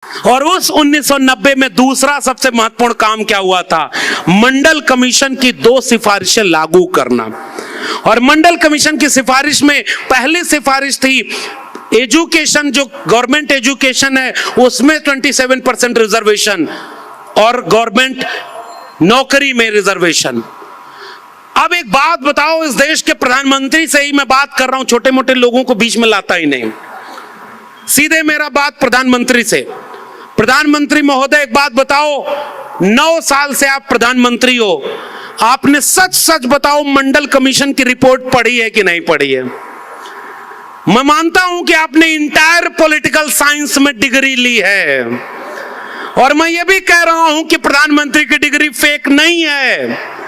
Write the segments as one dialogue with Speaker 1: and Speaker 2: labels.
Speaker 1: और उस 1990 में दूसरा सबसे महत्वपूर्ण काम क्या हुआ था? मंडल कमीशन की 2 सिफारिशें लागू करना। और मंडल कमीशन की सिफारिश में पहली सिफारिश थी एजुकेशन, जो गवर्नमेंट एजुकेशन है उसमें 27% रिजर्वेशन और गवर्नमेंट नौकरी में रिजर्वेशन। अब एक बात बताओ, इस देश के प्रधानमंत्री से ही मैं बात कर रहा हूं, छोटे मोटे लोगों को बीच में लाता ही नहीं। सीधे मेरा बात प्रधानमंत्री से। प्रधानमंत्री महोदय, एक बात बताओ, 9 साल से आप प्रधानमंत्री हो, आपने सच सच बताओ मंडल कमीशन की रिपोर्ट पढ़ी है कि नहीं पढ़ी है? मैं मानता हूं कि आपने इंटायर पॉलिटिकल साइंस में डिग्री ली है, और मैं ये भी कह रहा हूं कि प्रधानमंत्री की डिग्री फेक नहीं है।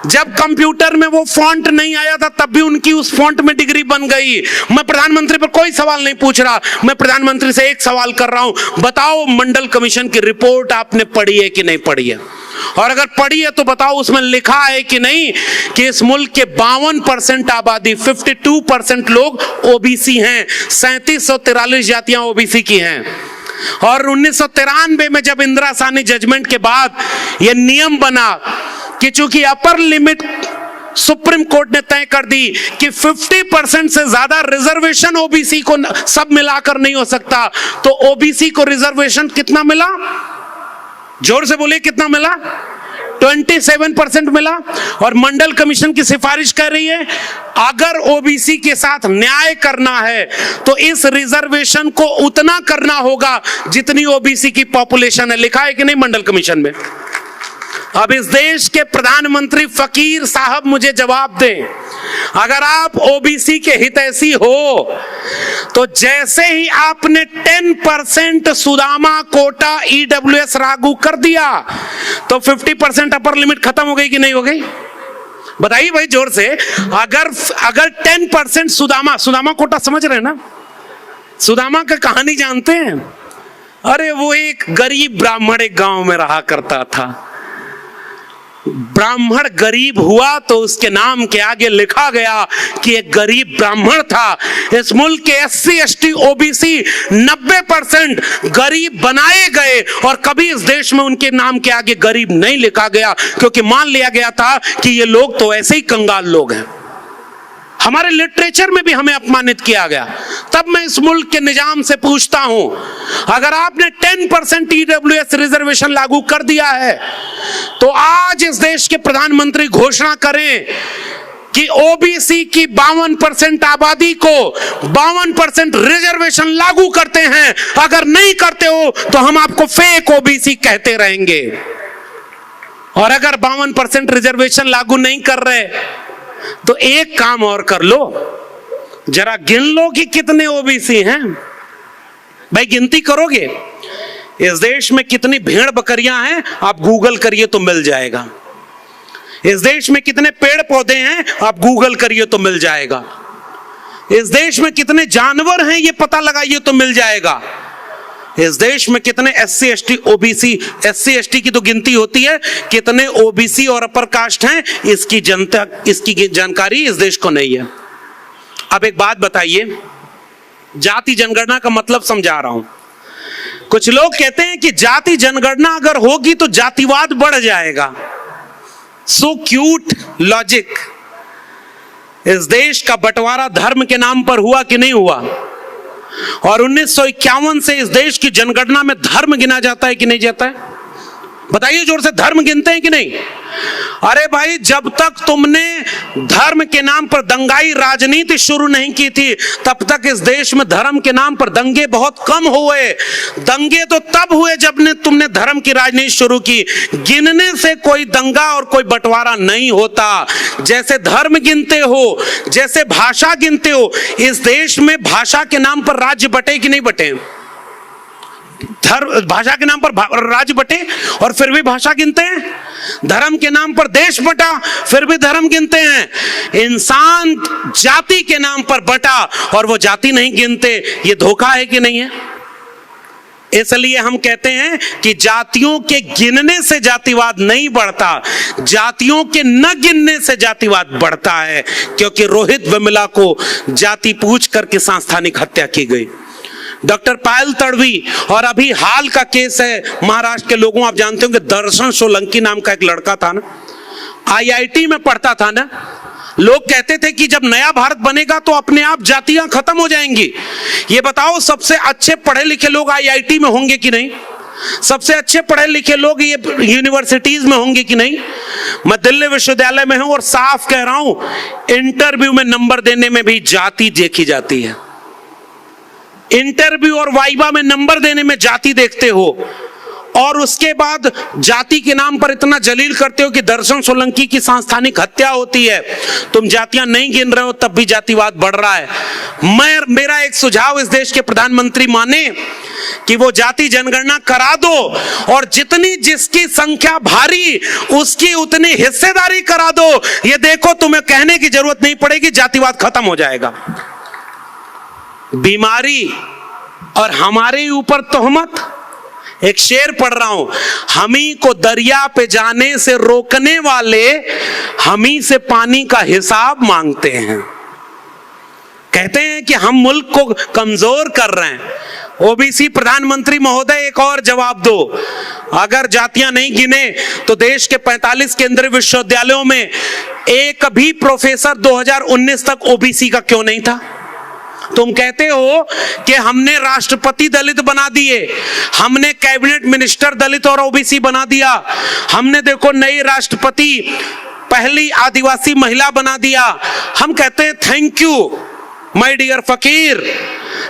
Speaker 1: जब कंप्यूटर में वो फॉन्ट नहीं आया था तब भी उनकी उस फॉन्ट में डिग्री बन गई। मैं प्रधानमंत्री पर कोई सवाल नहीं पूछ रहा, मैं प्रधानमंत्री से एक सवाल कर रहा हूं, बताओ मंडल कमीशन की रिपोर्ट आपने पढ़ी है कि नहीं पढ़ी है? और अगर पढ़ी है तो बताओ उसमें लिखा है कि नहीं कि इस मुल्क के 52% आबादी, 52% लोग ओबीसी हैं, 3743 जातियां ओबीसी की हैं। और 1993 में जब इंदिरा साहनी जजमेंट के बाद यह नियम बना कि चूंकि अपर लिमिट सुप्रीम कोर्ट ने तय कर दी कि 50% से ज्यादा रिजर्वेशन ओबीसी को सब मिलाकर नहीं हो सकता, तो ओबीसी को रिजर्वेशन कितना मिला? जोर से बोलिए, कितना मिला? 27% मिला। और मंडल कमीशन की सिफारिश कर रही है अगर ओबीसी के साथ न्याय करना है तो इस रिजर्वेशन को उतना करना होगा जितनी ओबीसी की पॉपुलेशन है। लिखा है कि नहीं मंडल कमीशन में? अब इस देश के प्रधानमंत्री फकीर साहब मुझे जवाब दें, अगर आप ओबीसी के हितैषी हो तो जैसे ही आपने 10% सुदामा कोटा ईडब्ल्यूएस लागू कर दिया तो 50% अपर लिमिट खत्म हो गई कि नहीं हो गई? बताइए भाई जोर से। अगर 10% सुदामा कोटा समझ रहे हैं ना? सुदामा का कहानी जानते हैं? अरे वो एक गरीब ब्राह्मण एक गांव में रहा करता था। ब्राह्मण गरीब हुआ तो उसके नाम के आगे लिखा गया कि एक गरीब ब्राह्मण था। इस मुल्क के SC ST OBC 90% गरीब बनाए गए और कभी इस देश में उनके नाम के आगे गरीब नहीं लिखा गया, क्योंकि मान लिया गया था कि ये लोग तो ऐसे ही कंगाल लोग हैं। हमारे लिटरेचर में भी हमें अपमानित किया गया। तब मैं इस मुल्क के निजाम से पूछता हूं, अगर आपने 10% ईडब्ल्यूएस रिजर्वेशन लागू कर दिया है तो आज इस देश के प्रधानमंत्री घोषणा करें कि ओबीसी की 52% आबादी को 52% रिजर्वेशन लागू करते हैं। अगर नहीं करते हो तो हम आपको फेक ओबीसी कहते रहेंगे। और अगर 52% रिजर्वेशन लागू नहीं कर रहे तो एक काम और कर लो, जरा गिन लो कि कितने ओबीसी हैं। भाई गिनती करोगे? इस देश में कितनी भेड़ बकरियां हैं आप गूगल करिए तो मिल जाएगा। इस देश में कितने पेड़ पौधे हैं आप गूगल करिए तो मिल जाएगा। इस देश में कितने जानवर हैं ये पता लगाइए तो मिल जाएगा। इस देश में कितने SC ST OBC, SC ST की तो गिनती होती है, कितने OBC और अपर कास्ट हैं इसकी जानकारी इस देश को नहीं है। अब एक बात बताइए, जाति जनगणना का मतलब समझा रहा हूं। कुछ लोग कहते हैं कि जाति जनगणना अगर होगी तो जातिवाद बढ़ जाएगा। So cute logic. इस देश का बंटवारा धर्म के नाम पर हुआ कि नहीं हुआ? और 1951 से इस देश की जनगणना में धर्म गिना जाता है कि नहीं जाता है? बताइए जोर से, धर्म गिनते हैं कि नहीं? अरे भाई, जब तक तुमने धर्म के नाम पर दंगाई राजनीति शुरू नहीं की थी तब तक इस देश में धर्म के नाम पर दंगे बहुत कम हुए। दंगे तो तब हुए जब तुमने धर्म की राजनीति शुरू की। गिनने से कोई दंगा और कोई बंटवारा नहीं होता। जैसे धर्म गिनते हो, जैसे भाषा गिनते हो, इस देश में भाषा के नाम पर राज्य बटे कि नहीं बटे? भाषा के नाम पर राज्य बटे और फिर भी भाषा गिनते हैं। धर्म के नाम पर देश बटा, फिर भी धर्म गिनते हैं। इंसान जाति के नाम पर बटा और वो जाति नहीं गिनते। ये धोखा है कि नहीं है? इसलिए हम कहते हैं कि जातियों के गिनने से जातिवाद नहीं बढ़ता, जातियों के न गिनने से जातिवाद बढ़ता है। क्योंकि रोहित वेमुला को जाति पूछ करके सांस्थानिक हत्या की गई। डॉक्टर पायल तड़वी, और अभी हाल का केस है महाराष्ट्र के लोगों, आप जानते हो कि दर्शन सोलंकी नाम का एक लड़का था ना, आईआईटी में पढ़ता था ना, लोग कहते थे कि जब नया भारत बनेगा तो अपने आप जातियां खत्म हो जाएंगी। ये बताओ सबसे अच्छे पढ़े लिखे लोग आईआईटी में होंगे कि नहीं? सबसे अच्छे पढ़े लिखे लोग ये यूनिवर्सिटीज में होंगे कि नहीं? मैं दिल्ली विश्वविद्यालय में हूं और साफ कह रहा हूं, इंटरव्यू में नंबर देने में भी जाति देखी जाती है। इंटरव्यू और वाइवा में नंबर देने में जाति देखते हो, और उसके बाद जाति के नाम पर इतना जलील करते हो कि दर्शन सोलंकी की सांस्थानिक हत्या होती है, तुम जातियां नहीं गिन रहे हो तब भी जातिवाद बढ़ रहा है। मेरा एक सुझाव इस देश के प्रधानमंत्री माने कि वो जाति जनगणना करा दो, और जितनी जिसकी संख्या भारी उसकी उतनी हिस्सेदारी करा दो। ये देखो, तुम्हें कहने की जरूरत नहीं पड़ेगी, जातिवाद खत्म हो जाएगा। बीमारी और हमारे ऊपर तोहमत। एक शेर पढ़ रहा हूं, हमी को दरिया पे जाने से रोकने वाले हमी से पानी का हिसाब मांगते हैं। कहते हैं कि हम मुल्क को कमजोर कर रहे हैं। ओबीसी प्रधानमंत्री महोदय, एक और जवाब दो, अगर जातियां नहीं गिने तो देश के 45 केंद्रीय विश्वविद्यालयों में एक भी प्रोफेसर 2019 तक ओबीसी का क्यों नहीं था? तुम कहते हो कि हमने राष्ट्रपति दलित बना दिए, हमने कैबिनेट मिनिस्टर दलित और ओबीसी बना दिया, हमने देखो नई राष्ट्रपति पहली आदिवासी महिला बना दिया। हम कहते हैं थैंक यू माय डियर फकीर,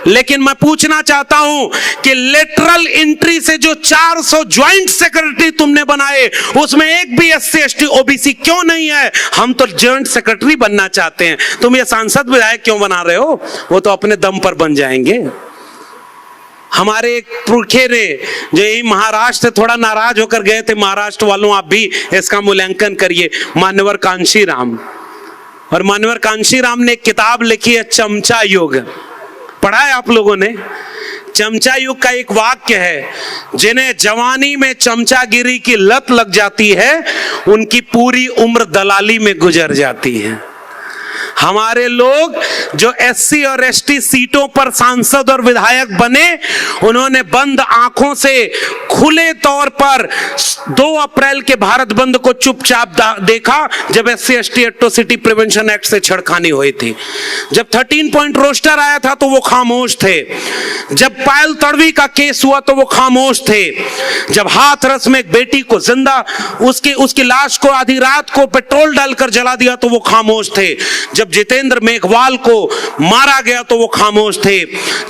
Speaker 1: लेकिन मैं पूछना चाहता हूं कि लेटरल एंट्री से जो 400 ज्वाइंट सेक्रेटरी तुमने बनाए उसमें एक भी एससी एसटी ओबीसी क्यों नहीं है? हम तो ज्वाइंट सेक्रेटरी बनना चाहते हैं, तुम ये सांसद विधायक क्यों बना रहे हो? वो तो अपने दम पर बन जाएंगे। हमारे एक पुरखे ने जो यही महाराष्ट्र से थोड़ा नाराज होकर गए थे, महाराष्ट्र वालों आप भी इसका मूल्यांकन करिए, मान्यवर कांशीराम। और मान्यवर कांशीराम ने एक किताब लिखी है चमचा युग, पढ़ा है आप लोगों ने? चमचा युग का एक वाक्य है, जिन्हें जवानी में चमचागिरी की लत लग जाती है उनकी पूरी उम्र दलाली में गुजर जाती है। हमारे लोग जो एससी और एसटी सीटों पर सांसद और विधायक बने, उन्होंने बंद आंखों से खुले तौर पर 2 अप्रैल के भारत बंद को चुपचाप देखा, जब SC ST atrocity prevention act से छेड़खानी हुई थी। जब 13 पॉइंट रोस्टर आया था तो वो खामोश थे। जब पायल तड़वी का केस हुआ तो वो खामोश थे। जब हाथरस में एक बेटी को जिंदा उसकी लाश को आधी रात को पेट्रोल डालकर जला दिया तो वो खामोश थे। जब जितेंद्र मेघवाल को मारा गया तो वो खामोश थे।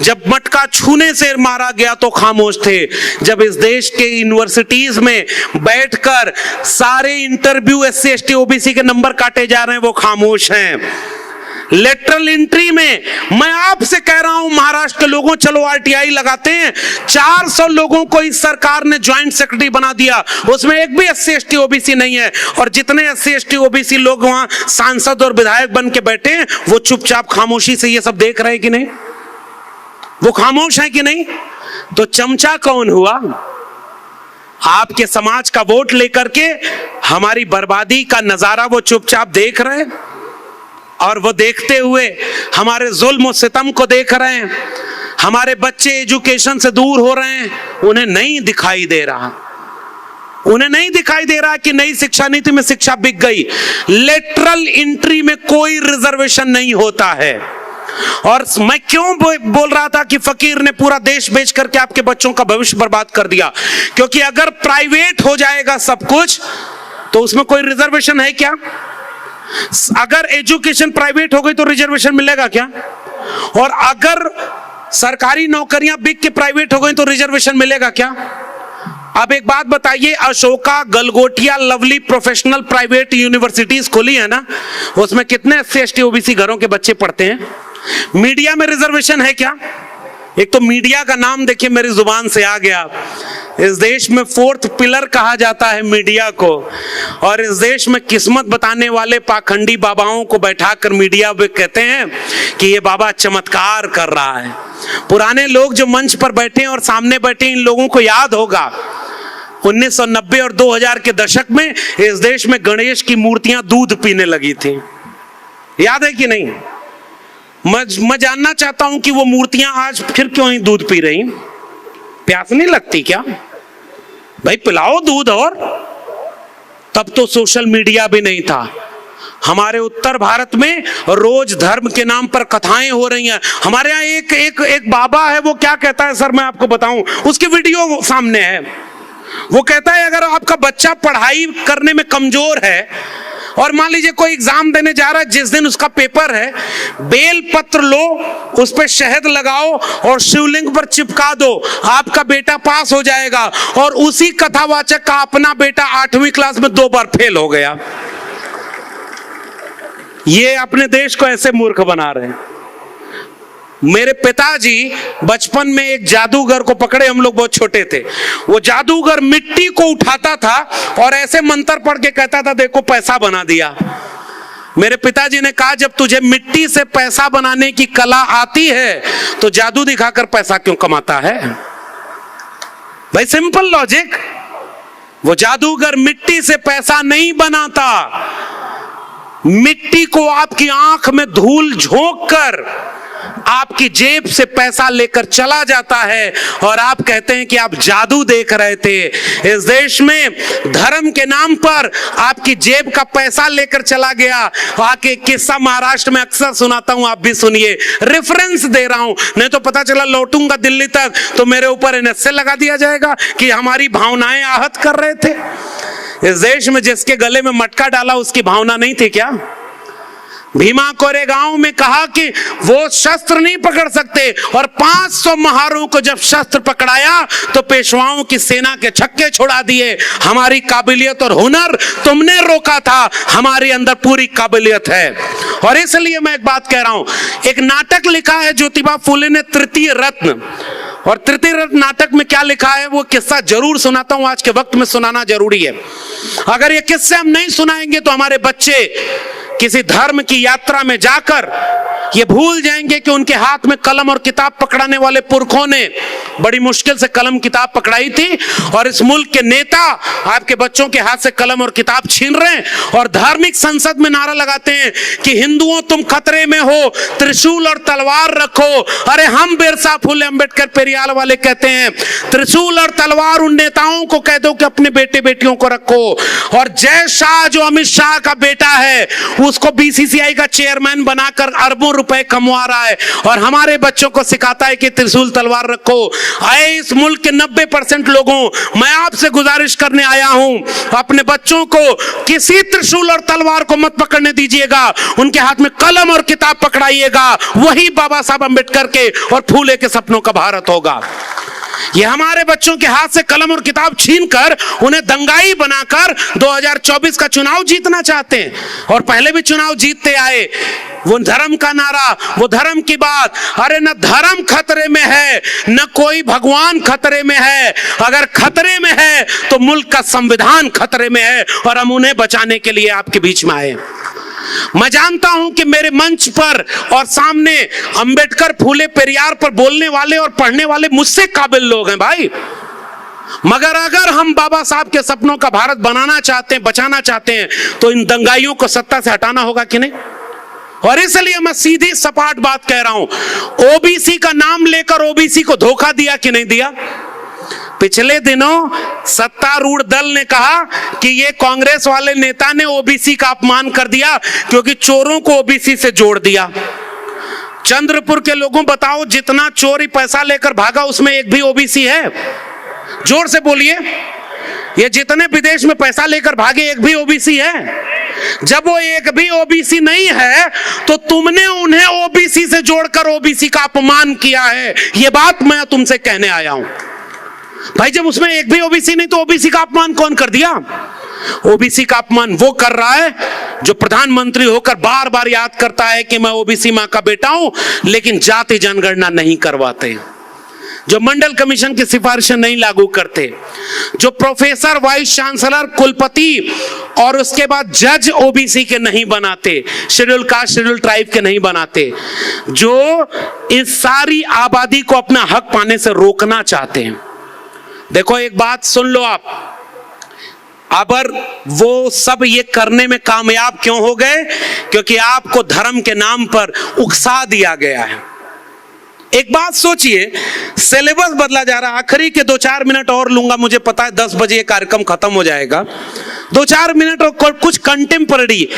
Speaker 1: जब मटका छूने से मारा गया तो खामोश थे। जब इस देश के यूनिवर्सिटीज में बैठकर सारे इंटरव्यू एससी एसटी ओबीसी के नंबर काटे जा रहे हैं, वो खामोश हैं। लेटरल एंट्री में मैं आपसे कह रहा हूं, महाराष्ट्र के लोगों, चलो आरटीआई लगाते हैं। 400 लोगों को इस सरकार ने ज्वाइंट सेक्रेटरी बना दिया, उसमें एक भी एससी एसटी ओबीसी नहीं है। और जितने एससी एसटी ओबीसी लोग वहां सांसद और विधायक बन के बैठे हैं, वो चुपचाप खामोशी से ये सब देख रहे हैं कि नहीं? वो खामोश है कि नहीं? तो चमचा कौन हुआ? आपके समाज का वोट लेकर के हमारी बर्बादी का नजारा वो चुपचाप देख रहे हैं, और वो देखते हुए हमारे जुल्म और सितम को देख रहे हैं। हमारे बच्चे एजुकेशन से दूर हो रहे हैं, उन्हें नहीं दिखाई दे रहा। उन्हें नहीं दिखाई दे रहा कि नई शिक्षा नीति में शिक्षा बिक गई। लेटरल एंट्री में कोई रिजर्वेशन नहीं होता है। और मैं क्यों बोल रहा था कि फकीर ने पूरा देश बेच करके आपके बच्चों का भविष्य बर्बाद कर दिया? क्योंकि अगर प्राइवेट हो जाएगा सब कुछ तो उसमें कोई रिजर्वेशन है क्या? अगर एजुकेशन प्राइवेट हो गई तो रिजर्वेशन मिलेगा क्या? और अगर सरकारी नौकरियां बिक के प्राइवेट हो गई तो रिजर्वेशन मिलेगा क्या? अब एक बात बताइए, Ashoka, Galgotia, lovely professional private universities खोली है ना, उसमें कितने एससी एसटी ओबीसी घरों के बच्चे पढ़ते हैं? मीडिया में रिजर्वेशन है क्या? एक तो मीडिया का नाम देखिए, मेरी जुबान से आ गया। इस देश में 4th पिलर कहा जाता है मीडिया को, और इस देश में किस्मत बताने वाले पाखंडी बाबाओं को बैठाकर मीडिया में कहते हैं कि ये बाबा चमत्कार कर रहा है। पुराने लोग जो मंच पर बैठे और सामने बैठे, इन लोगों को याद होगा 1990 और 2000 के दशक में इस देश में गणेश की मूर्तियां दूध पीने लगी थी। याद है कि नहीं? मैं जानना चाहता हूं कि वो मूर्तियां आज फिर क्यों नहीं दूध पी रही? प्यास नहीं लगती क्या? भाई पिलाओ दूध। और तब तो सोशल मीडिया भी नहीं था। हमारे उत्तर भारत में रोज धर्म के नाम पर कथाएं हो रही हैं। हमारे यहाँ एक बाबा है, वो क्या कहता है सर, मैं आपको बताऊं, उसकी वीडियो सामने है। वो कहता है अगर आपका बच्चा पढ़ाई करने में कमजोर है और मान लीजिए कोई एग्जाम देने जा रहा है, जिस दिन उसका पेपर है, बेल पत्र लो, उस पर शहद लगाओ और शिवलिंग पर चिपका दो, आपका बेटा पास हो जाएगा। और उसी कथावाचक का अपना बेटा 8वीं क्लास में 2 बार फेल हो गया। ये अपने देश को ऐसे मूर्ख बना रहे हैं। मेरे पिताजी बचपन में एक जादूगर को पकड़े, हम लोग बहुत छोटे थे। वो जादूगर मिट्टी को उठाता था और ऐसे मंत्र पढ़ के कहता था देखो पैसा बना दिया। मेरे पिताजी ने कहा जब तुझे मिट्टी से पैसा बनाने की कला आती है तो जादू दिखाकर पैसा क्यों कमाता है? भाई सिंपल लॉजिक। वो जादूगर मिट्टी से पैसा नहीं बनाता, मिट्टी को आपकी आंख में धूल झोंक कर आपकी जेब से पैसा लेकर चला जाता है और आप कहते हैं कि आप जादू देख रहे थे। इस देश में धर्म के नाम पर आपकी जेब का पैसा लेकर चला गया। आके किस्सा महाराष्ट्र में अक्सर सुनाता हूं, आप भी सुनिए, रेफरेंस दे रहा हूं, नहीं तो पता चला लौटूंगा दिल्ली तक तो मेरे ऊपर NSA लगा दिया जाएगा कि हमारी भावनाएं आहत कर रहे थे। इस देश में जिसके गले में मटका डाला उसकी भावना नहीं थी क्या? भीमा कोरेगांव में कहा कि वो शस्त्र नहीं पकड़ सकते और 500 महारों को जब शस्त्र पकड़ाया तो पेशवाओं की सेना के छक्के छुड़ा दिए। हमारी काबिलियत और हुनर तुमने रोका था, हमारे अंदर पूरी काबिलियत है। और इसलिए मैं एक बात कह रहा हूं, एक नाटक लिखा है ज्योतिबा फूले ने, तृतीय रत्न। और तृतीय रत्न नाटक में क्या लिखा है वो किस्सा जरूर सुनाता हूं, आज के वक्त में सुनाना जरूरी है। अगर ये किस्से हम नहीं सुनाएंगे तो हमारे बच्चे किसी धर्म की यात्रा में जाकर ये भूल जाएंगे कि उनके हाथ में कलम और किताब पकड़ाने वाले पुरखों ने बड़ी मुश्किल से कलम किताब पकड़ाई थी और इस मुल्क के नेता आपके बच्चों के हाथ से कलम और किताब छीन रहे हैं और धार्मिक संसद में नारा लगाते हैं कि हिंदुओं तुम खतरे में हो, त्रिशूल और तलवार रखो। अरे हम बिरसा फुले अंबेडकर पेरियार वाले कहते हैं त्रिशूल और तलवार उन नेताओं को कह दो कि अपने बेटे बेटियों को रखो। और जय शाह जो अमित शाह का बेटा है उसको BCCI का चेयरमैन बनाकर अरबों रुपए कमवा रहा है और हमारे बच्चों को सिखाता है कि त्रिशूल तलवार रखो। आए इस मुल्क के 90% लोगों, मैं आपसे गुजारिश करने आया हूं, अपने बच्चों को किसी त्रिशूल और तलवार को मत पकड़ने दीजिएगा, उनके हाथ में कलम और किताब पकड़ाइएगा। वही बाबा साहब अंबेडकर के और फूले के सपनों का भारत होगा। ये हमारे बच्चों के हाथ से कलम और किताब छीनकर उन्हें दंगाई बनाकर 2024 का चुनाव जीतना चाहते हैं और पहले भी चुनाव जीतते आए। वो धर्म का नारा, वो धर्म की बात, अरे न धर्म खतरे में है न कोई भगवान खतरे में है। अगर खतरे में है तो मुल्क का संविधान खतरे में है और हम उन्हें बचाने के लिए आपके बीच में आए। मैं जानता हूं कि मेरे मंच पर और सामने अंबेडकर फूले पेरियार पर बोलने वाले और पढ़ने वाले मुझसे काबिल लोग हैं भाई, मगर अगर हम बाबा साहब के सपनों का भारत बनाना चाहते हैं, बचाना चाहते हैं, तो इन दंगाइयों को सत्ता से हटाना होगा कि नहीं। और इसलिए मैं सीधी सपाट बात कह रहा हूं, ओबीसी का नाम लेकर ओबीसी को धोखा दिया कि नहीं दिया। पिछले दिनों सत्तारूढ़ दल ने कहा कि ये कांग्रेस वाले नेता ने ओबीसी का अपमान कर दिया क्योंकि चोरों को ओबीसी से जोड़ दिया। चंद्रपुर के लोगों बताओ, जितना चोरी पैसा लेकर भागा उसमें एक भी ओबीसी है? जोर से बोलिए। ये जितने विदेश में पैसा लेकर भागे एक भी ओबीसी है? जब वो एक भी ओबीसी नहीं है तो तुमने उन्हें ओबीसी से जोड़कर ओबीसी का अपमान किया है। ये बात मैं तुमसे कहने आया हूं भाई। जब उसमें एक भी ओबीसी नहीं तो ओबीसी का अपमान कौन कर दिया? ओबीसी का अपमान वो कर रहा है जो प्रधानमंत्री होकर बार बार याद करता है कि मैं ओबीसी मां का बेटा हूं, लेकिन जाति जनगणना नहीं करवाते, जो मंडल कमीशन की सिफारिशें नहीं लागू करते, जो प्रोफेसर, वाइस चांसलर, कुलपति और उसके बाद जज ओबीसी के नहीं बनाते, शेड्यूल कास्ट, शेड्यूल ट्राइब के नहीं बनाते, जो इस सारी आबादी को अपना हक पाने से रोकना चाहते हैं। देखो एक बात सुन लो, आप अबर वो सब ये करने में कामयाब क्यों हो गए? क्योंकि आपको धर्म के नाम पर उकसा दिया गया है। एक बात सोचिए, सिलेबस बदला जा रहा है। आखिरी के 2-4 मिनट और लूंगा, मुझे पता है 10 बजे ये कार्यक्रम खत्म हो जाएगा। 2-4 मिनट और कुछ कंटेम्पररी।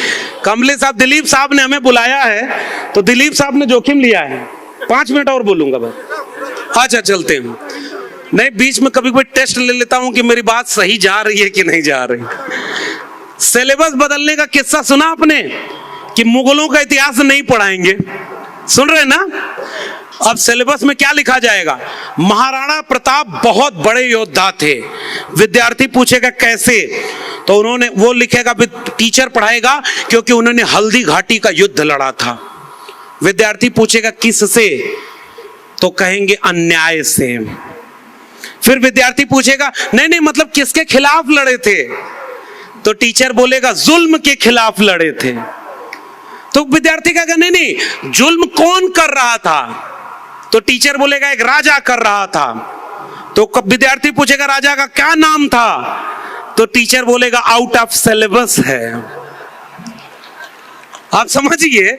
Speaker 1: कमले साहब, दिलीप साहब ने हमें बुलाया है, तो दिलीप साहब ने जोखिम लिया है। 5 मिनट और बोलूंगा बस। अच्छा, चलते हैं। नहीं, बीच में कभी कोई टेस्ट ले लेता हूं कि मेरी बात सही जा रही है कि नहीं जा रही। सिलेबस बदलने का किस्सा सुना आपने कि मुगलों का इतिहास नहीं पढ़ाएंगे? सुन रहे ना? अब सिलेबस में क्या लिखा जाएगा? महाराणा प्रताप बहुत बड़े योद्धा थे। विद्यार्थी पूछेगा कैसे, तो उन्होंने वो लिखेगा, टीचर पढ़ाएगा क्योंकि उन्होंने हल्दी घाटी का युद्ध लड़ा था। विद्यार्थी पूछेगा किससे, तो कहेंगे अन्याय से। फिर विद्यार्थी पूछेगा नहीं मतलब किसके खिलाफ लड़े थे, तो टीचर बोलेगा जुल्म के खिलाफ लड़े थे। तो विद्यार्थी कहेगा नहीं जुल्म कौन कर रहा था, तो टीचर बोलेगा एक राजा कर रहा था। तो विद्यार्थी पूछेगा राजा का क्या नाम था, तो टीचर बोलेगा आउट ऑफ सिलेबस है। आप समझिए,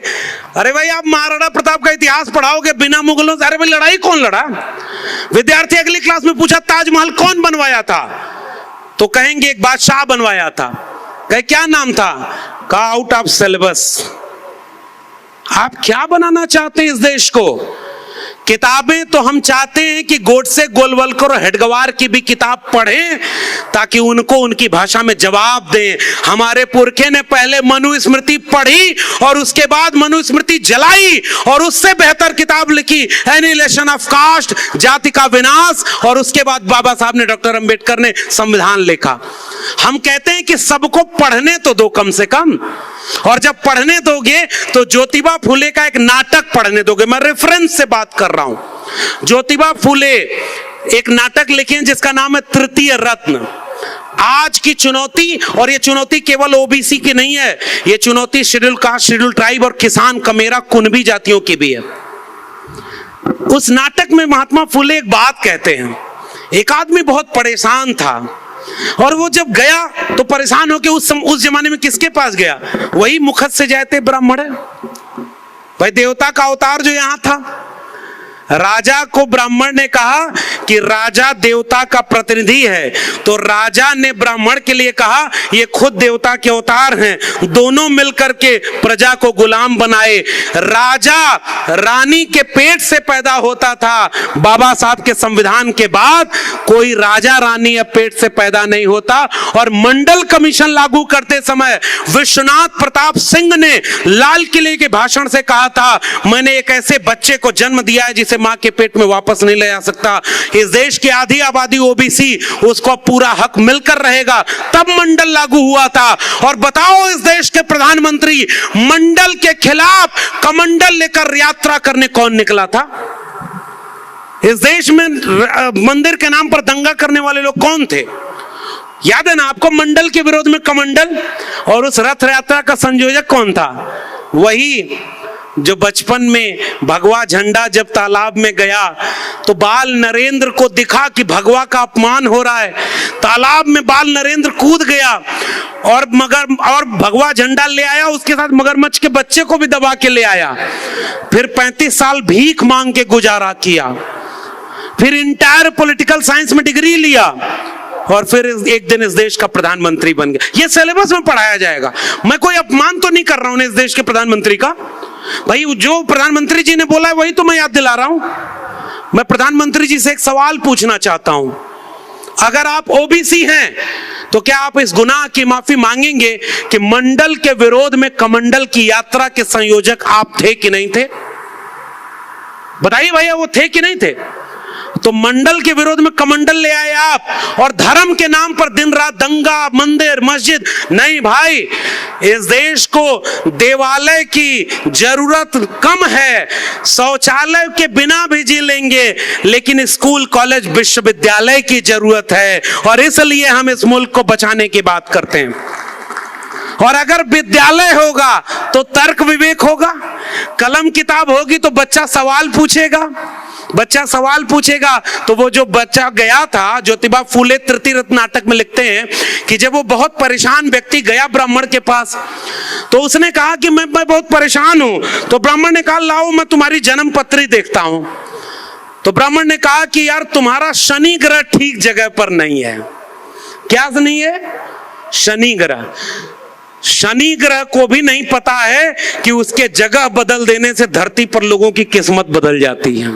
Speaker 1: अरे भाई आप महाराणा प्रताप का इतिहास पढ़ाओगे बिना मुगलों से? अरे भाई लड़ाई कौन लड़ा? विद्यार्थी अगली क्लास में पूछा ताजमहल कौन बनवाया था, तो कहेंगे एक बादशाह बनवाया था। कहे क्या नाम था? कहा आउट ऑफ सिलेबस। आप क्या बनाना चाहते हैं इस देश को? किताबें तो हम चाहते हैं कि गोडसे, गोलवलकर और हेडगवार की भी किताब पढ़ें ताकि उनको उनकी भाषा में जवाब दें। हमारे पुरखे ने पहले मनुस्मृति पढ़ी और उसके बाद मनुस्मृति जलाई और उससे बेहतर किताब लिखी एनिहिलेशन ऑफ कास्ट, जाति का विनाश, और उसके बाद बाबा साहब ने, डॉक्टर अंबेडकर ने संविधान लिखा। हम कहते हैं कि सबको पढ़ने तो दो कम से कम, और जब पढ़ने दोगे तो ज्योतिबा फुले का एक नाटक पढ़ने दोगे। मैं रेफरेंस से बात कर रहा हूं। ज्योतिबा फुले एक नाटक लिखे हैं जिसका नाम है तृतीय रत्न। आज की चुनौती, और ये चुनौती केवल ओबीसी की नहीं है, ये चुनौती शेड्यूल कास्ट, शेड्यूल ट्राइब और किसान, कमेरा, कुनबी जातियों की भी है। उस नाटक में महात्मा फुले एक बात कहते हैं। एक आदमी बहुत परेशान था और वो जब गया तो परेशान होकर उस जमाने में किसके पास गया? वही मुखत से जाते ब्राह्मण है भाई, देवता का अवतार जो यहां था। राजा को ब्राह्मण ने कहा कि राजा देवता का प्रतिनिधि है, तो राजा ने ब्राह्मण के लिए कहा ये खुद देवता के अवतार हैं, दोनों मिलकर के प्रजा को गुलाम बनाए। राजा रानी के पेट से पैदा होता था, बाबा साहब के संविधान के बाद कोई राजा रानी अब पेट से पैदा नहीं होता। और मंडल कमीशन लागू करते समय विश्वनाथ प्रताप सिंह ने लाल किले के भाषण से कहा था मैंने एक ऐसे बच्चे को जन्म दिया है जिसे मां के पेट में वापस नहीं ले आ सकता। इस देश की आधी आबादी ओबीसी, उसको पूरा हक मिलकर रहेगा। तब मंडल लागू हुआ था। और बताओ इस देश के प्रधानमंत्री मंडल के खिलाफ कमंडल लेकर यात्रा करने कौन निकला था? इस देश में मंदिर के नाम पर दंगा करने वाले लोग कौन थे? याद है ना आपको? मंडल के विरोध में कमंडल। और उस रथ यात्रा का संयोजक कौन था? वही जो बचपन में भगवा झंडा जब तालाब में गया तो बाल नरेंद्र को दिखा कि भगवा का अपमान हो रहा है, तालाब में बाल नरेंद्र कूद गया और भगवा झंडा ले आया, उसके साथ मगरमच्छ के बच्चे को भी दबा के ले आया। फिर 35 साल भीख मांग के गुजारा किया, फिर इंटायर पॉलिटिकल साइंस में डिग्री लिया और फिर एक दिन इस देश का प्रधानमंत्री बन गया। ये सिलेबस में पढ़ाया जाएगा। मैं कोई अपमान तो नहीं कर रहा हूं इस देश के प्रधानमंत्री का भाई, जो प्रधानमंत्री जी ने बोला है वही तो मैं याद दिला रहा हूं। मैं प्रधानमंत्री जी से एक सवाल पूछना चाहता हूं, अगर आप ओबीसी हैं तो क्या आप इस गुनाह की माफी मांगेंगे कि मंडल के विरोध में कमंडल की यात्रा के संयोजक आप थे कि नहीं थे? बताइए भैया, वो थे कि नहीं थे? तो मंडल के विरोध में कमंडल ले आए आप, और धर्म के नाम पर दिन रात दंगा, मंदिर, मस्जिद। नहीं भाई, इस देश को देवालय की जरूरत कम है, शौचालय के बिना भी जी लेंगे, लेकिन स्कूल, कॉलेज, विश्वविद्यालय की जरूरत है। और इसलिए हम इस मुल्क को बचाने की बात करते हैं। और अगर विद्यालय होगा तो तर्क विवेक होगा, कलम किताब होगी तो बच्चा सवाल पूछेगा, बच्चा सवाल पूछेगा तो वो जो बच्चा गया था, ज्योतिबा फूले तृतीय रत्न नाटक में लिखते हैं कि जब वो बहुत परेशान व्यक्ति गया ब्राह्मण के पास, तो उसने कहा कि मैं बहुत परेशान हूं। तो ब्राह्मण ने कहा लाओ मैं तुम्हारी जन्म पत्री देखता हूं। तो ब्राह्मण ने कहा कि यार तुम्हारा शनि ग्रह ठीक जगह पर नहीं है। क्या नहीं है? शनि ग्रह। शनि ग्रह को भी नहीं पता है कि उसके जगह बदल देने से धरती पर लोगों की किस्मत बदल जाती है।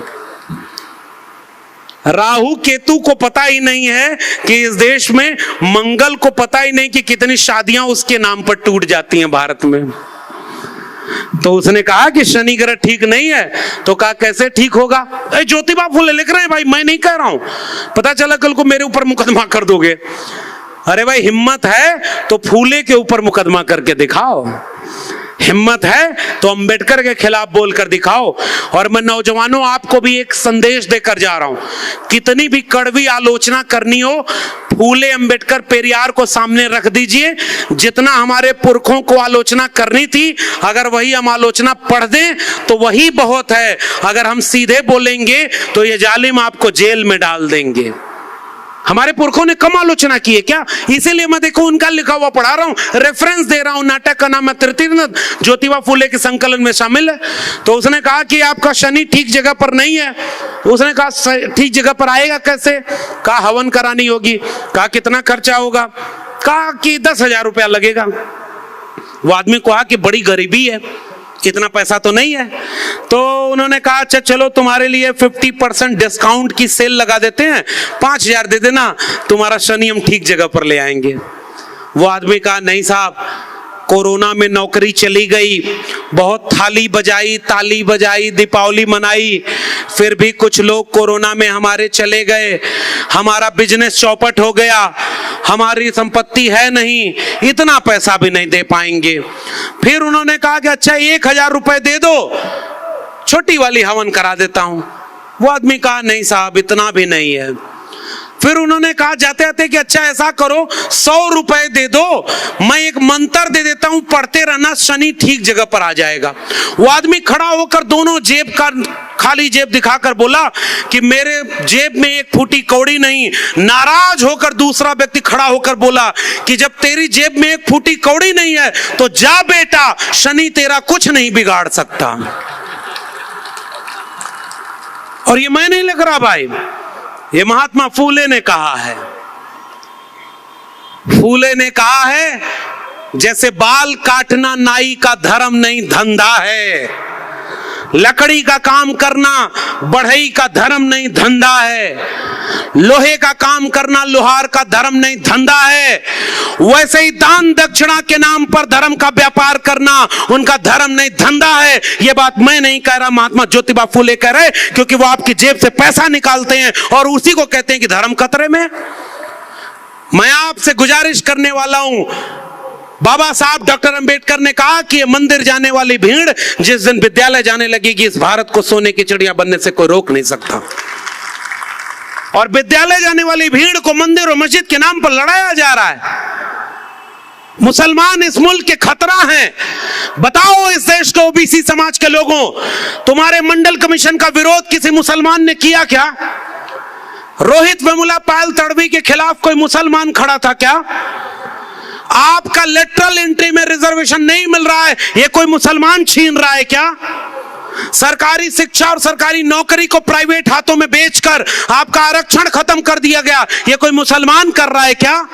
Speaker 1: राहु केतु को पता ही नहीं है कि इस देश में, मंगल को पता ही नहीं कि कितनी शादियां उसके नाम पर टूट जाती हैं भारत में। तो उसने कहा कि शनि ग्रह ठीक नहीं है। तो कहा कैसे ठीक होगा? ज्योतिबा फूले लिख रहे हैं भाई, मैं नहीं कह रहा हूं। पता चला कल को मेरे ऊपर मुकदमा कर दोगे। अरे भाई हिम्मत है तो फूले के ऊपर मुकदमा करके दिखाओ, हिम्मत है तो अंबेडकर के खिलाफ बोलकर दिखाओ। और मैं नौजवानों आपको भी एक संदेश देकर जा रहा हूं, कितनी भी कड़वी आलोचना करनी हो, फूले, अंबेडकर, पेरियार को सामने रख दीजिए। जितना हमारे पुरखों को आलोचना करनी थी, अगर वही हम आलोचना पढ़ दें तो वही बहुत है। अगर हम सीधे बोलेंगे तो ये जालिम आपको जेल में डाल देंगे। हमारे पुरखों ने कम आलोचना की है क्या? इसीलिए मैं देखो उनका लिखा हुआ पढ़ा रहा हूं, रेफरेंस दे रहा हूं। नाटक का नाम है तृतीय रत्न, ज्योतिबा फूले के संकलन में शामिल है। तो उसने कहा कि आपका शनि ठीक जगह पर नहीं है। उसने कहा ठीक जगह पर आएगा कैसे? कहा हवन करानी होगी। कहा कितना खर्चा होगा? कहा कि 10,000 रुपया लगेगा। वो आदमी को कहा कि बड़ी गरीबी है, इतना पैसा तो नहीं है। तो उन्होंने कहा अच्छा चलो तुम्हारे लिए 50% डिस्काउंट की सेल लगा देते हैं, 5,000 दे देना, तुम्हारा शनि हम ठीक जगह पर ले आएंगे। वो आदमी कहा नहीं साहब, कोरोना में नौकरी चली गई, बहुत थाली बजाई, ताली बजाई, दीपावली मनाई, फिर भी कुछ लोग कोरोना में हमारे चले गए, हमारा बिजनेस चौपट हो गया, हमारी संपत्ति है नहीं, इतना पैसा भी नहीं दे पाएंगे। फिर उन्होंने कहा कि अच्छा 1,000 रुपए दे दो, छोटी वाली हवन करा देता हूं। वो आदमी कहा नहीं साहब इतना भी नहीं है। फिर उन्होंने कहा जाते जाते कि अच्छा ऐसा करो 100 रुपए दे दो, मैं एक मंत्र दे देता हूं, पढ़ते रहना, शनि ठीक जगह पर आ जाएगा। वो आदमी खड़ा होकर दोनों जेब का खाली जेब दिखाकर बोला कि मेरे जेब में एक फूटी कौड़ी नहीं। नाराज होकर दूसरा व्यक्ति खड़ा होकर बोला कि जब तेरी जेब में एक फूटी कौड़ी नहीं है तो जा बेटा, शनि तेरा कुछ नहीं बिगाड़ सकता। और ये मैं नहीं लिख रहा भाई, ये महात्मा फूले ने कहा है। फूले ने कहा है जैसे बाल काटना नाई का धर्म नहीं धंधा है, लकड़ी का काम करना बढ़ई का धर्म नहीं धंधा है, लोहे का काम करना लोहार का धर्म नहीं धंधा है, वैसे ही दान दक्षिणा के नाम पर धर्म का व्यापार करना उनका धर्म नहीं धंधा है। यह बात मैं नहीं कह रहा, महात्मा ज्योतिबा फूले कह रहे, क्योंकि वो आपकी जेब से पैसा निकालते हैं और उसी को कहते हैं कि धर्म खतरे में। मैं आपसे गुजारिश करने वाला हूं, बाबा साहब डॉक्टर अंबेडकर ने कहा कि मंदिर जाने वाली भीड़ जिस दिन विद्यालय जाने लगेगी, इस भारत को सोने की चिड़िया बनने से कोई रोक नहीं सकता। और विद्यालय जाने वाली भीड़ को मंदिर और मस्जिद के नाम पर लड़ाया जा रहा है। मुसलमान इस मुल्क के खतरा हैं। बताओ इस देश के ओबीसी समाज के लोगों, तुम्हारे मंडल कमीशन का विरोध किसी मुसलमान ने किया क्या? रोहित वेमुला पायल तड़वी के खिलाफ कोई मुसलमान खड़ा था क्या? आपका लेटरल एंट्री में रिजर्वेशन नहीं मिल रहा है, यह कोई मुसलमान छीन रहा है क्या? सरकारी शिक्षा और सरकारी नौकरी को प्राइवेट हाथों में बेचकर आपका आरक्षण खत्म कर दिया गया, यह कोई मुसलमान कर रहा है क्या?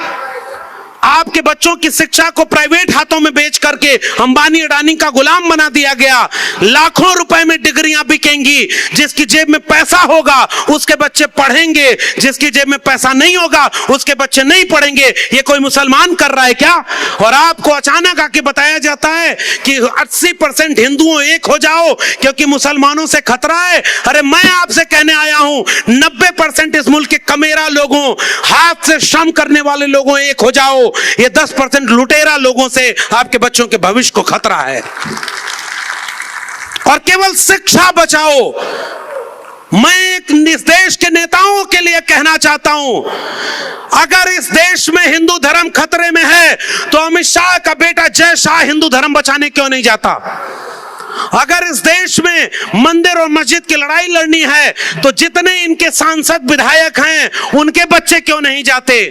Speaker 1: आपके बच्चों की शिक्षा को प्राइवेट हाथों में बेच करके अंबानी अडानी का गुलाम बना दिया गया। लाखों रुपए में डिग्रियां बिकेंगी, जिसकी जेब में पैसा होगा उसके बच्चे पढ़ेंगे, जिसकी जेब में पैसा नहीं होगा उसके बच्चे नहीं पढ़ेंगे। ये कोई मुसलमान कर रहा है क्या? और आपको अचानक आके बताया जाता है कि 80% हिंदुओं एक हो जाओ क्योंकि मुसलमानों से खतरा है। अरे मैं आपसे कहने आया हूं 90% इस मुल्क के कमेरा लोगों, हाथ से श्रम करने वाले लोगों एक हो जाओ। ये 10% लुटेरा लोगों से आपके बच्चों के भविष्य को खतरा है। और केवल शिक्षा बचाओ। मैं इस देश के नेताओं के लिए कहना चाहता हूं, अगर इस देश में हिंदू धर्म खतरे में है तो अमित शाह का बेटा जय शाह हिंदू धर्म बचाने क्यों नहीं जाता? अगर इस देश में मंदिर और मस्जिद की लड़ाई लड़नी है तो जितने इनके सांसद विधायक हैं उनके बच्चे क्यों नहीं जाते?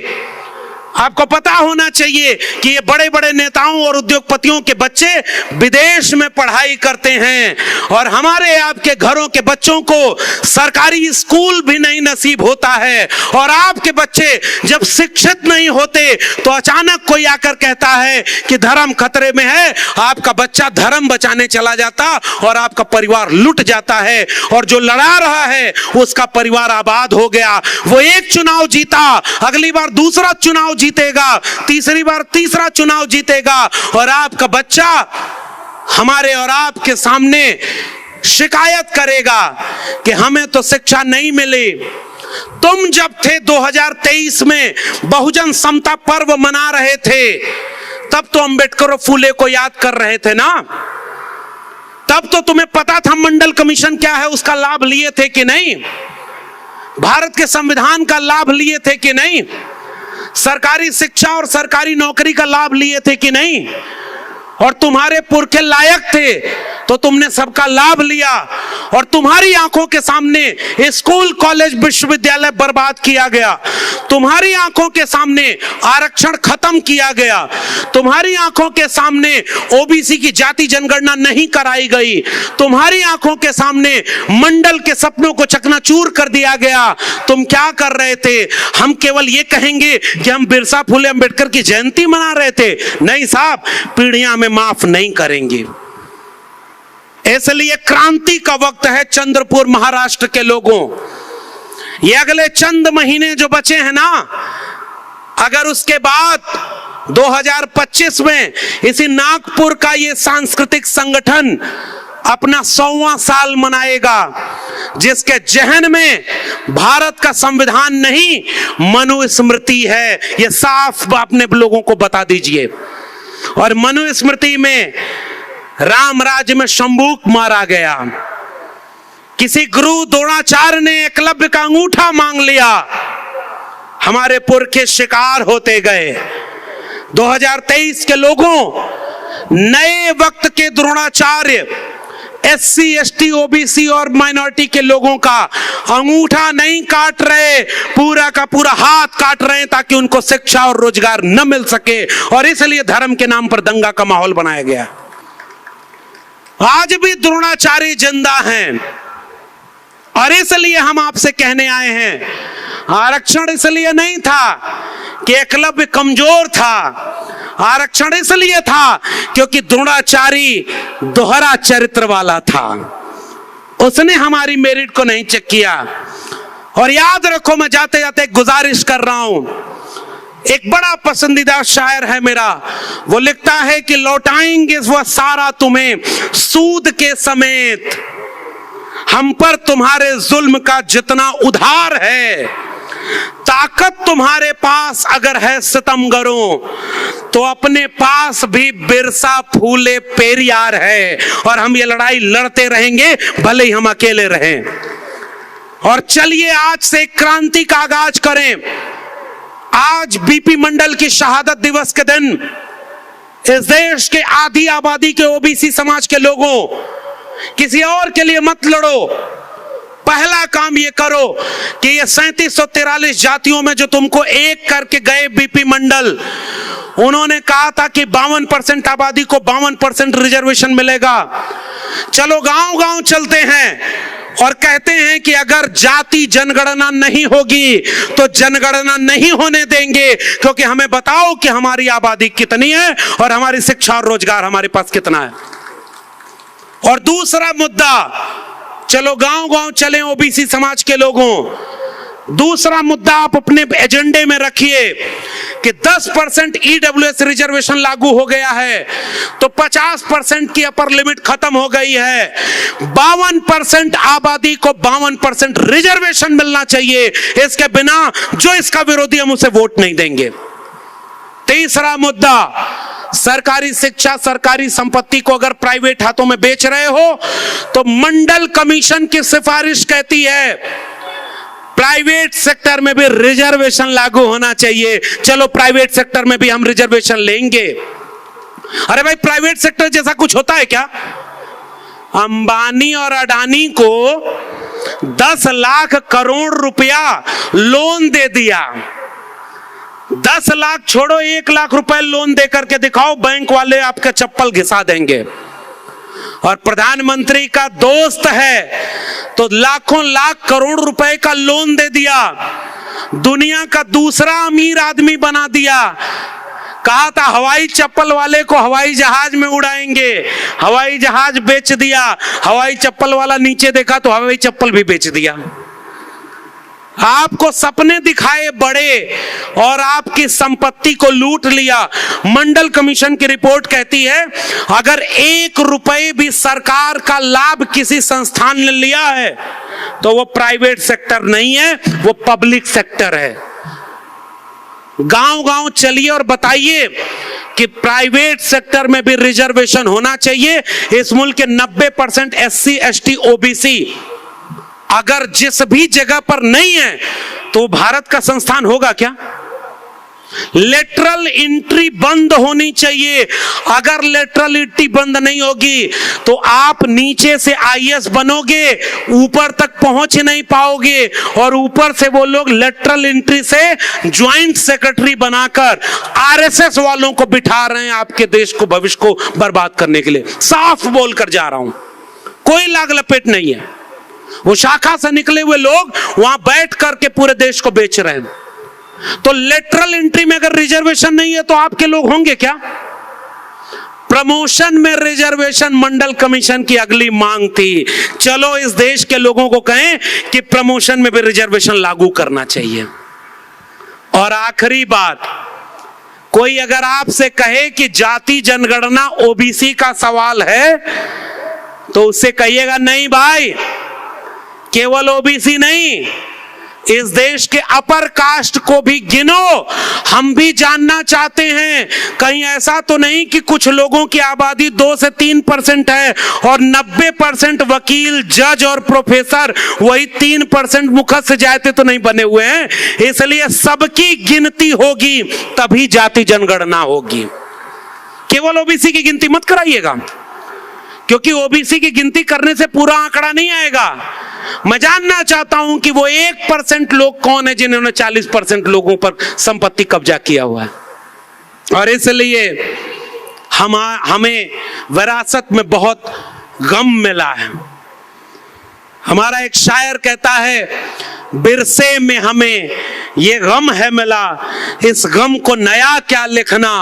Speaker 1: आपको पता होना चाहिए कि ये बड़े बड़े नेताओं और उद्योगपतियों के बच्चे विदेश में पढ़ाई करते हैं और हमारे आपके घरों के बच्चों को सरकारी स्कूल भी नहीं नसीब होता है। और आपके बच्चे जब शिक्षित नहीं होते तो अचानक कोई आकर कहता है कि धर्म खतरे में है, आपका बच्चा धर्म बचाने चला जाता और आपका परिवार लुट जाता है और जो लड़ा रहा है उसका परिवार आबाद हो गया। वो एक चुनाव जीता, अगली बार दूसरा चुनाव जीतेगा, तीसरी बार तीसरा चुनाव जीतेगा और आपका बच्चा हमारे और आपके सामने शिकायत करेगा कि हमें तो शिक्षा नहीं मिली। तुम जब थे 2023 में बहुजन समता पर्व मना रहे थे तब तो अंबेडकर और फूले को याद कर रहे थे ना? तब तो तुम्हें पता था मंडल कमीशन क्या है, उसका लाभ लिए थे कि नहीं? भारत के संविधान का लाभ लिए थे कि नहीं? सरकारी शिक्षा और सरकारी नौकरी का लाभ लिए थे कि नहीं? और तुम्हारे पुरखे लायक थे तो तुमने सबका लाभ लिया और तुम्हारी आंखों के सामने स्कूल कॉलेज विश्वविद्यालय बर्बाद किया गया, तुम्हारी आंखों के सामने आरक्षण खत्म किया गया, तुम्हारी आंखों के सामने ओबीसी की जाति जनगणना नहीं कराई गई, तुम्हारी आंखों के सामने मंडल के सपनों को चकनाचूर कर दिया गया। तुम क्या कर रहे थे? हम केवल ये कहेंगे कि हम बिरसा फुले अंबेडकर की जयंती मना रहे थे? नहीं साहब, पीढ़ियां में माफ नहीं करेंगे। इसलिए क्रांति का वक्त है चंद्रपुर महाराष्ट्र के लोगों। ये अगले चंद महीने जो बचे हैं ना, अगर उसके बाद 2025 में इसी नागपुर का ये सांस्कृतिक संगठन अपना 100वां साल मनाएगा, जिसके जहन में भारत का संविधान नहीं मनुस्मृति है, ये साफ अपने लोगों को बता दीजिए। और मनुस्मृति में राम राज्य में शंबूक मारा गया, किसी गुरु द्रोणाचार्य ने एकलव्य का अंगूठा मांग लिया, हमारे पुरखे शिकार होते गए। 2023 के लोगों, नए वक्त के द्रोणाचार्य एससी एसटी ओबीसी और माइनॉरिटी के लोगों का अंगूठा नहीं काट रहे, पूरा का पूरा हाथ काट रहे हैं ताकि उनको शिक्षा और रोजगार न मिल सके। और इसलिए धर्म के नाम पर दंगा का माहौल बनाया गया। आज भी द्रोणाचार्य जिंदा हैं और इसलिए हम आपसे कहने आए हैं, आरक्षण इसलिए नहीं था कि एकलव्य कमजोर था, आरक्षण इसलिए था क्योंकि द्रोणाचार्य दोहरा चरित्र वाला था, उसने हमारी मेरिट को नहीं चेक किया। और याद रखो, मैं जाते जाते गुजारिश कर रहा हूं, एक बड़ा पसंदीदा शायर है मेरा, वो लिखता है कि लौटाएंगे वह सारा तुम्हें सूद के समेत, हम पर तुम्हारे जुल्म का जितना उधार है, ताकत तुम्हारे पास अगर है सितमगरों तो अपने पास भी बिरसा फूले पेरियार है। और हम ये लड़ाई लड़ते रहेंगे भले ही हम अकेले रहें। और चलिए आज से क्रांति का आगाज करें। आज बीपी मंडल की शहादत दिवस के दिन इस देश के आधी आबादी के ओबीसी समाज के लोगों, किसी और के लिए मत लड़ो। पहला काम ये करो कि ये 3743 जातियों में जो तुमको एक करके गए बीपी मंडल, उन्होंने कहा था कि 52% आबादी को 52% रिजर्वेशन मिलेगा। चलो गांव गांव चलते हैं और कहते हैं कि अगर जाति जनगणना नहीं होगी तो जनगणना नहीं होने देंगे, क्योंकि हमें बताओ कि हमारी आबादी कितनी है और हमारी शिक्षा और रोजगार हमारे पास कितना है। और दूसरा मुद्दा, चलो गांव गांव चलें ओबीसी समाज के लोगों, दूसरा मुद्दा आप अपने एजेंडे में रखिए कि 10% ईडब्ल्यूएस रिजर्वेशन लागू हो गया है तो 50% की अपर लिमिट खत्म हो गई है। 52% आबादी को 52% रिजर्वेशन मिलना चाहिए, इसके बिना जो इसका विरोधी हम उसे वोट नहीं देंगे। तीसरा मुद्दा, सरकारी शिक्षा सरकारी संपत्ति को अगर प्राइवेट हाथों में बेच रहे हो तो मंडल कमीशन की सिफारिश कहती है प्राइवेट सेक्टर में भी रिजर्वेशन लागू होना चाहिए। चलो प्राइवेट सेक्टर में भी हम रिजर्वेशन लेंगे। अरे भाई, प्राइवेट सेक्टर जैसा कुछ होता है क्या? अंबानी और अडानी को 10 लाख करोड़ रुपया लोन दे दिया। 10 लाख छोड़ो, 1 लाख रुपए लोन देकर के दिखाओ, बैंक वाले आपका चप्पल घिसा देंगे। और प्रधानमंत्री का दोस्त है तो लाखों लाख करोड़ रुपए का लोन दे दिया, दुनिया का दूसरा अमीर आदमी बना दिया। कहा था हवाई चप्पल वाले को हवाई जहाज में उड़ाएंगे, हवाई जहाज बेच दिया। हवाई चप्पल वाला नीचे देखा तो हवाई चप्पल भी बेच दिया। आपको सपने दिखाए बड़े और आपकी संपत्ति को लूट लिया। मंडल कमीशन की रिपोर्ट कहती है अगर 1 रुपए भी सरकार का लाभ किसी संस्थान ने लिया है तो वो प्राइवेट सेक्टर नहीं है, वो पब्लिक सेक्टर है। गांव गांव चलिए और बताइए कि प्राइवेट सेक्टर में भी रिजर्वेशन होना चाहिए। इस मुल्क के 90% SC ST OBC अगर जिस भी जगह पर नहीं है तो भारत का संस्थान होगा क्या? लेटरल एंट्री बंद होनी चाहिए। अगर लेटरल एंट्री बंद नहीं होगी तो आप नीचे से IAS बनोगे, ऊपर तक पहुंच नहीं पाओगे। और ऊपर से वो लोग लेटरल एंट्री से ज्वाइंट सेक्रेटरी बनाकर RSS वालों को बिठा रहे हैं आपके देश को, भविष्य को बर्बाद करने के लिए। साफ बोलकर जा रहा हूं, कोई लाग लपेट नहीं है। वो शाखा से निकले हुए लोग वहां बैठ करके पूरे देश को बेच रहे हैं। तो लेटरल एंट्री में अगर रिजर्वेशन नहीं है तो आपके लोग होंगे क्या? प्रमोशन में रिजर्वेशन मंडल कमीशन की अगली मांग थी। चलो इस देश के लोगों को कहें कि प्रमोशन में भी रिजर्वेशन लागू करना चाहिए। और आखिरी बात, कोई अगर आपसे कहे कि जाति जनगणना OBC का सवाल है तो उससे कहिएगा नहीं भाई, केवल OBC नहीं, इस देश के अपर कास्ट को भी गिनो। हम भी जानना चाहते हैं कहीं ऐसा तो नहीं कि कुछ लोगों की आबादी 2 से 3% है और 90% वकील, जज और प्रोफेसर वही 3% मुखत से जाते तो नहीं बने हुए हैं। इसलिए सबकी गिनती होगी तभी जाति जनगणना होगी। केवल OBC की गिनती मत कराइएगा, क्योंकि OBC की गिनती करने से पूरा आंकड़ा नहीं आएगा। मैं जानना चाहता हूं कि वो 1% लोग कौन है जिन्होंने 40% लोगों पर संपत्ति कब्जा किया हुआ है। और इसलिए हमें विरासत में बहुत गम मिला है। हमारा एक शायर कहता है विरसे में हमें ये गम है मिला, इस गम को नया क्या लिखना,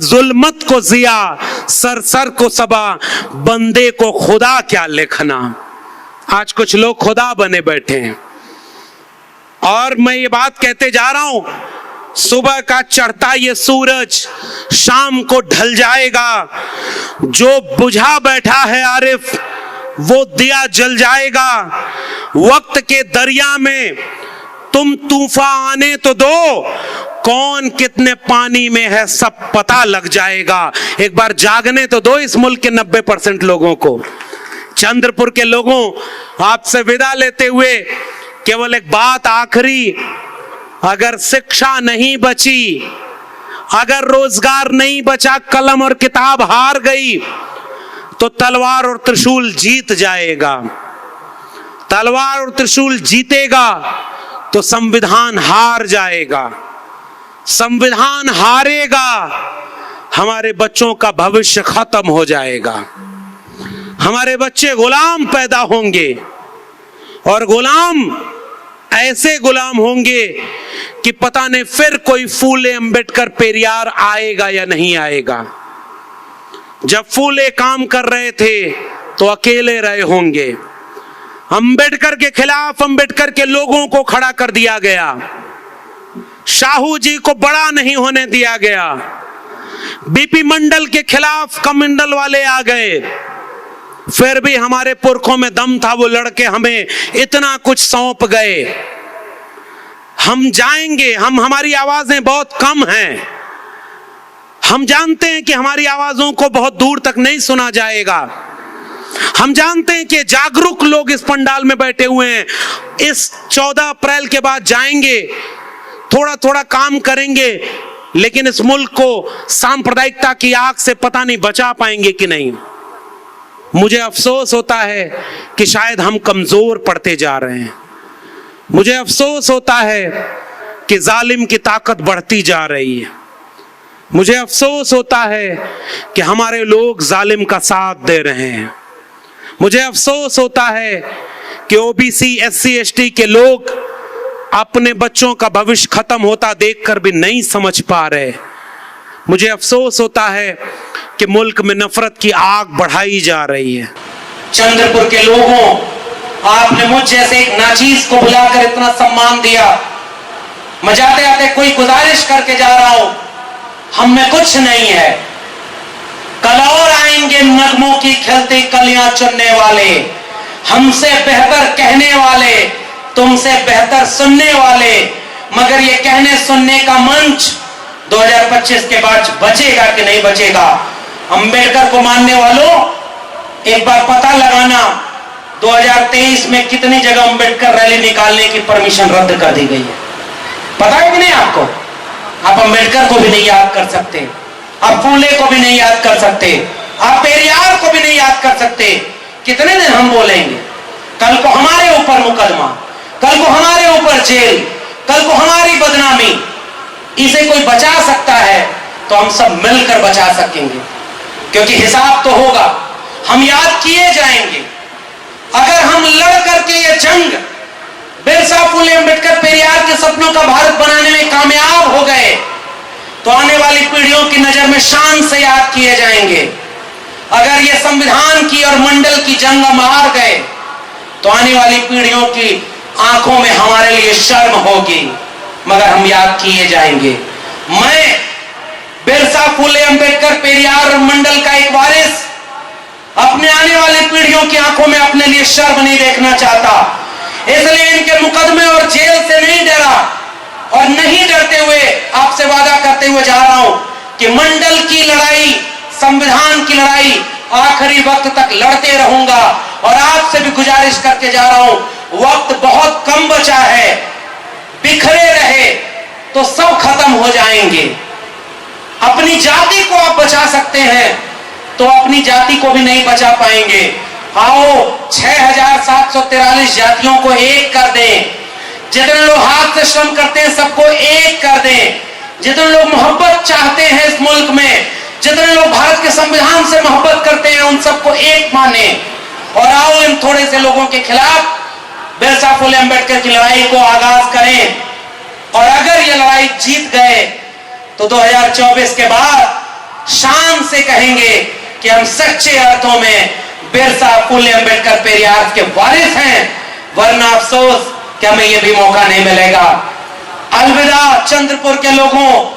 Speaker 1: जुल्मत को जिया, सर को सबा, बंदे को खुदा क्या लिखना। आज कुछ लोग खुदा बने बैठे हैं। और मैं ये बात कहते जा रहा हूं, सुबह का चढ़ता ये सूरज शाम को ढल जाएगा, जो बुझा बैठा है आरिफ वो दिया जल जाएगा। वक्त के दरिया में तुम तूफान आने तो दो, कौन कितने पानी में है सब पता लग जाएगा। एक बार जागने तो दो इस मुल्क के 90% लोगों को। चंद्रपुर के लोगों, आपसे विदा लेते हुए केवल एक बात आखिरी, अगर शिक्षा नहीं बची, अगर रोजगार नहीं बचा, कलम और किताब हार गई तो तलवार और त्रिशूल जीत जाएगा। तलवार और त्रिशूल जीतेगा तो संविधान हार जाएगा। संविधान हारेगा, हमारे बच्चों का भविष्य खत्म हो जाएगा। हमारे बच्चे गुलाम पैदा होंगे और गुलाम ऐसे गुलाम होंगे कि पता नहीं फिर कोई फूले अंबेडकर पेरियार आएगा या नहीं आएगा। जब फूले काम कर रहे थे तो अकेले रहे होंगे। अंबेडकर के खिलाफ अंबेडकर के लोगों को खड़ा कर दिया गया, शाहू जी को बड़ा नहीं होने दिया गया। बीपी मंडल के खिलाफ कमंडल वाले आ गए, फिर भी हमारे पुरखों में दम था, वो लड़के हमें इतना कुछ सौंप गए। हम जाएंगे, हमारी आवाजें बहुत कम हैं। हम जानते हैं कि हमारी आवाजों को बहुत दूर तक नहीं सुना जाएगा। हम जानते हैं कि जागरूक लोग इस पंडाल में बैठे हुए हैं। इस 14 अप्रैल के बाद जाएंगे, थोड़ा थोड़ा काम करेंगे, लेकिन इस मुल्क को सांप्रदायिकता की आग से पता नहीं बचा पाएंगे कि नहीं। मुझे अफसोस होता है कि शायद हम कमजोर पड़ते जा रहे हैं। मुझे अफसोस होता है कि जालिम की ताकत बढ़ती जा रही है। मुझे अफसोस होता है कि हमारे लोग जालिम का साथ दे रहे हैं। मुझे अफसोस होता है कि ओबीसी, एससी, एसटी के लोग अपने बच्चों का भविष्य खत्म होता देखकर भी नहीं समझ पा रहे। मुझे अफसोस होता है कि मुल्क में नफरत की आग बढ़ाई जा रही है।
Speaker 2: चंद्रपुर के लोगों, आपने मुझ जैसे एक नाचीज को बुलाकर इतना सम्मान दिया। मैं जाते आते कोई गुजारिश करके जा रहा हूं, हम में कुछ नहीं है। कल और आएंगे नगमों की खिलती कलियां चुनने वाले, हमसे बेहतर कहने वाले, तुमसे बेहतर सुनने वाले, मगर ये कहने सुनने का मंच 2025 के बाद बचेगा कि नहीं बचेगा? अंबेडकर को मानने वालों, एक बार पता लगाना 2023 में कितनी जगह अंबेडकर रैली निकालने की परमिशन रद्द कर दी गई है। पता है कि नहीं आपको? आप अंबेडकर को भी नहीं याद कर सकते, आप फूले को भी नहीं याद कर सकते, आप पेरियार को भी नहीं याद कर सकते। कितने दिन हम बोलेंगे? कल को हमारे ऊपर मुकदमा, कल को हमारे ऊपर जेल, कल को हमारी बदनामी। इसे कोई बचा सकता है तो हम सब मिलकर बचा सकेंगे, क्योंकि हिसाब तो होगा, हम याद किए जाएंगे। अगर हम लड़ करके ये जंग बिरसा, फुले, अंबेडकर, पेरियार के सपनों का भारत बनाने में कामयाब हो गए तो आने वाली पीढ़ियों की नजर में शान से याद किए जाएंगे। अगर ये संविधान की और मंडल की जंग हम हार गए तो आने वाली पीढ़ियों की आंखों में हमारे लिए शर्म होगी, मगर हम याद किए जाएंगे। मैं बिरसा, फुले, अंबेडकर, पेरियार और मंडल का एक वारिस अपने आने वाली पीढ़ियों की आंखों में अपने लिए शर्म नहीं देखना चाहता। इसलिए इनके मुकदमे और जेल से नहीं डरा और नहीं डरते हुए आपसे वादा करते हुए जा रहा हूं कि मंडल की लड़ाई, संविधान की लड़ाई आखिरी वक्त तक लड़ते रहूंगा। और आपसे भी गुजारिश करके जा रहा हूं, वक्त बहुत कम बचा है। बिखरे रहे तो सब खत्म हो जाएंगे। अपनी जाति को आप बचा सकते हैं तो अपनी जाति को भी नहीं बचा पाएंगे। आओ 6743 जातियों को एक कर दें। जितने लोग हाथ से श्रम करते हैं सबको एक कर दें। जितने लोग मोहब्बत चाहते हैं इस मुल्क में, जितने लोग भारत के संविधान से मोहब्बत करते हैं, उन सबको एक माने। और आओ इन थोड़े से लोगों के खिलाफ बिरसा, फुले, अंबेडकर की लड़ाई को आगाज करें। और अगर ये लड़ाई जीत गए तो 2024 के बाद शान से कहेंगे कि हम सच्चे अर्थों में बिरसा, फुले, अंबेडकर, पेरियार के वारिस हैं। वरना अफसोस कि हमें यह भी मौका नहीं मिलेगा। अलविदा चंद्रपुर के लोगों।